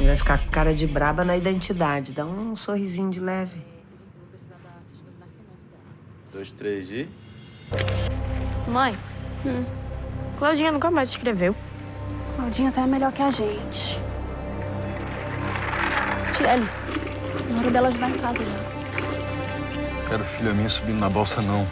Vai ficar com cara de braba na identidade. Dá um sorrisinho de leve. 2, 3 e... Mãe, Claudinha nunca mais escreveu. Claudinha até é melhor que a gente. Tiele, na hora dela ajudar em casa já. Quero filha minha subindo na balsa, não.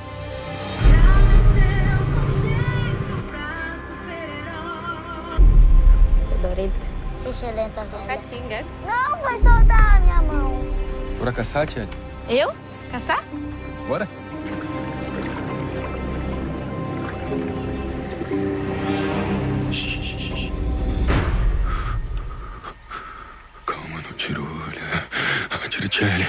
Dorita. Ficha lenta, velha. Catinga. Não, vai soltar a minha mão. Bora caçar, tia? Eu? Caçar? Bora? Calma, não tira o olho. Tira, Tiele.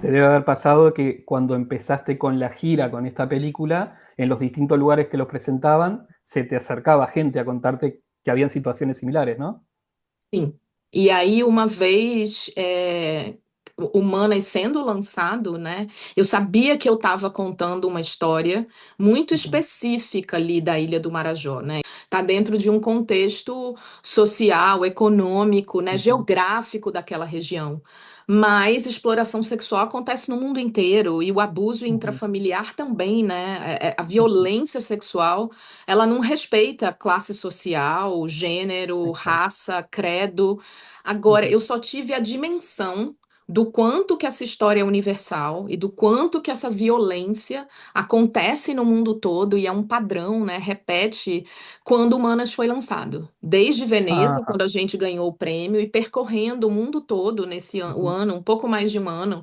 Te debe haber pasado que cuando empezaste con la gira con esta película, en los distintos lugares que los presentaban, se te acercaba gente a contarte que habían situaciones similares, ¿no? Sim. E aí, uma vez, Humanas sendo lançado, né? Eu sabia que eu estava contando uma história muito específica ali da Ilha do Marajó, né? Tá dentro de um contexto social, econômico, né? Geográfico daquela região. Mas exploração sexual acontece no mundo inteiro e o abuso intrafamiliar também, né? A violência sexual, ela não respeita classe social, gênero, raça, credo. Agora, eu só tive a dimensão do quanto que essa história é universal e do quanto que essa violência acontece no mundo todo e é um padrão, né? Repete quando Humanas foi lançado. Desde Veneza, quando a gente ganhou o prêmio, e percorrendo o mundo todo nesse o ano, um pouco mais de um ano,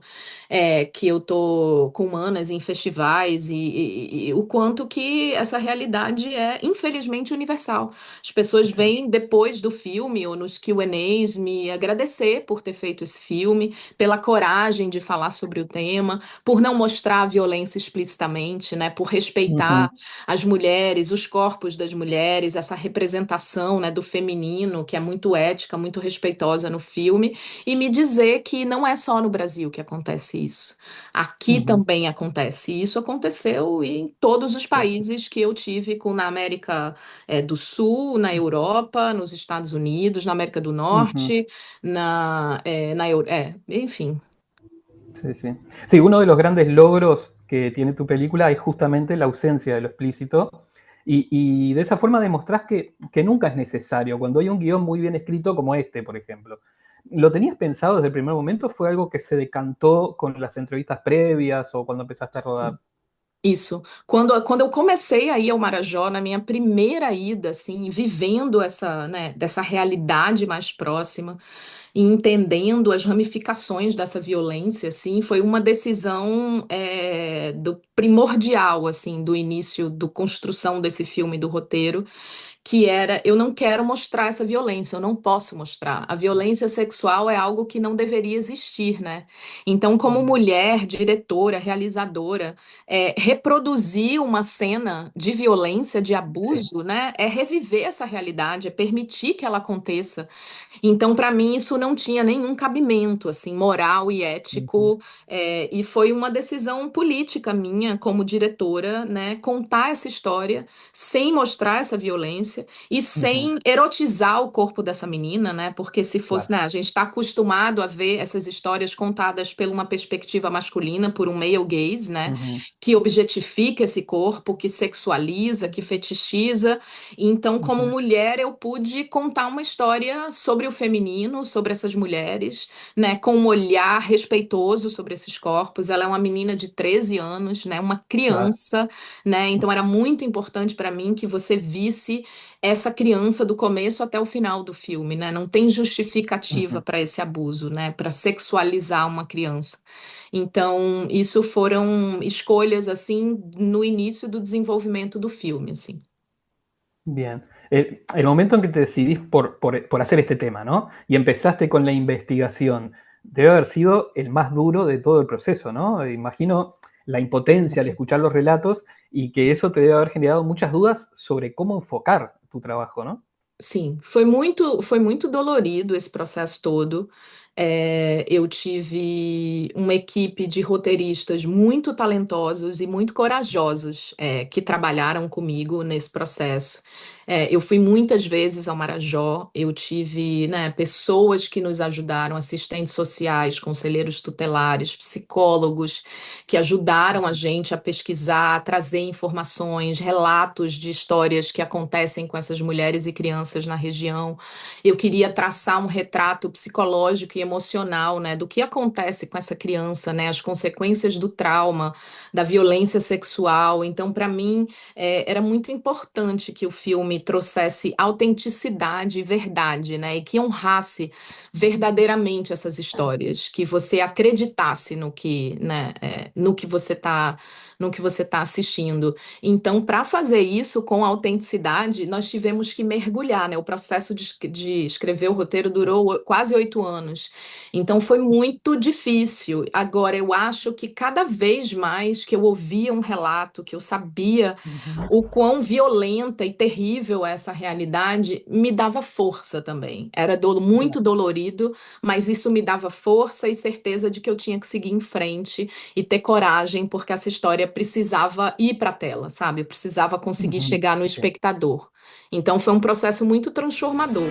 que eu tô com Humanas em festivais e o quanto que essa realidade é, infelizmente, universal. As pessoas vêm depois do filme ou nos Q&As me agradecer por ter feito esse filme, pela coragem de falar sobre o tema, por não mostrar a violência explicitamente, né, por respeitar as mulheres, os corpos das mulheres, essa representação, né, do feminino, que é muito ética, muito respeitosa no filme, e me dizer que não é só no Brasil que acontece isso. Aqui também acontece. E isso aconteceu em todos os países que eu tive na América do Sul, na Europa, nos Estados Unidos, na América do Norte, enfim. Sí, sí. Sí, uno de los grandes logros que tiene tu película es justamente la ausencia de lo explícito. Y de esa forma demostrás que nunca es necesario. Cuando hay un guión muy bien escrito como este, por ejemplo. ¿Lo tenías pensado desde el primer momento? ¿Fue algo que se decantó con las entrevistas previas o cuando empezaste a rodar? Isso. Quando eu comecei a ir ao Marajó, na minha primeira ida, assim, vivendo essa, né, dessa realidade mais próxima, e entendendo as ramificações dessa violência, assim, foi uma decisão do primordial, assim, do início, do construção desse filme, do roteiro, que era, eu não quero mostrar essa violência, eu não posso mostrar. A violência sexual é algo que não deveria existir, né? Então, como mulher, diretora, realizadora, reproduzir uma cena de violência, de abuso, né? É reviver essa realidade, é permitir que ela aconteça. Então, para mim, isso não tinha nenhum cabimento, assim, moral e ético, e foi uma decisão política minha, como diretora, né? Contar essa história sem mostrar essa violência e sem erotizar o corpo dessa menina, né? Porque se fosse, né, a gente está acostumado a ver essas histórias contadas por uma perspectiva masculina, por um male gaze, né? Que objetifica esse corpo, que sexualiza, que fetichiza. Então, como mulher, eu pude contar uma história sobre o feminino, sobre essas mulheres, né? Com um olhar respeitoso sobre esses corpos. Ela é uma menina de 13 anos, né? Uma criança, né? Então, era muito importante para mim que você visse essa criança do começo até o final do filme, né? Não tem justificativa para esse abuso, né? Para sexualizar uma criança. Então, isso foram escolhas, assim, no início do desenvolvimento do filme, assim. Bien. El momento en que te decidís por hacer este tema, ¿no? Y empezaste con la investigación, debe haber sido el más duro de todo el proceso, ¿no? Imagino la impotencia al escuchar los relatos y que eso te debe haber generado muchas dudas sobre cómo enfocar tu trabajo, ¿no? Sim, foi muito dolorido esse processo todo. Eu tive uma equipe de roteiristas muito talentosos e muito corajosos, que trabalharam comigo nesse processo. Eu fui muitas vezes ao Marajó, eu tive, né, pessoas que nos ajudaram, assistentes sociais, conselheiros tutelares, psicólogos, que ajudaram a gente a pesquisar, a trazer informações, relatos de histórias que acontecem com essas mulheres e crianças na região. Eu queria traçar um retrato psicológico e emocional, né, do que acontece com essa criança, né, as consequências do trauma, da violência sexual. Então, para mim, era muito importante que o filme trouxesse autenticidade e verdade, né, e que honrasse verdadeiramente essas histórias, que você acreditasse no que, né, no que você está assistindo. Então, para fazer isso com autenticidade, nós tivemos que mergulhar, né? O processo de escrever o roteiro durou quase 8 anos. Então, foi muito difícil. Agora, eu acho que cada vez mais que eu ouvia um relato, que eu sabia o quão violenta e terrível é essa realidade, me dava força também. Era muito dolorido, mas isso me dava força e certeza de que eu tinha que seguir em frente e ter coragem, porque essa história precisava ir para a tela, sabe? Eu precisava conseguir chegar no espectador. Então foi um processo muito transformador.